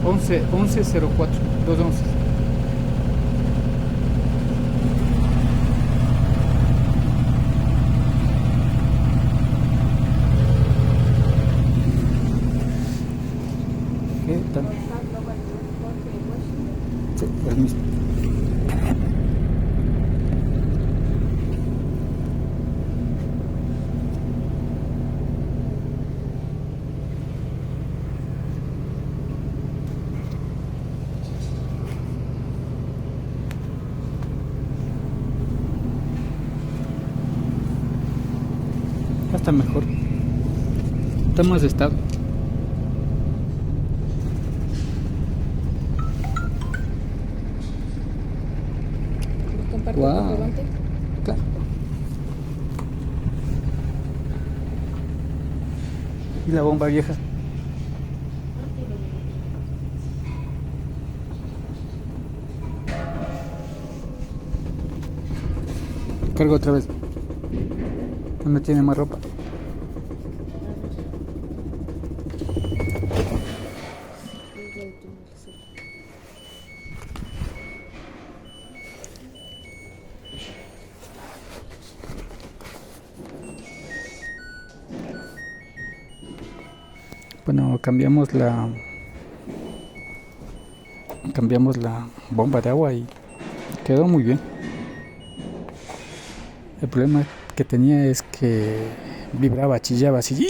1104, 211. ¿Qué tal? Sí, el mismo. Está mejor. Está más estable. ¿Comparto Wow. comprobante? Claro. ¿Y la bomba vieja? Cargo otra vez. No me tiene más ropa. Bueno, cambiamos la bomba de agua y quedó muy bien. El problema que tenía es que vibraba, chillaba así.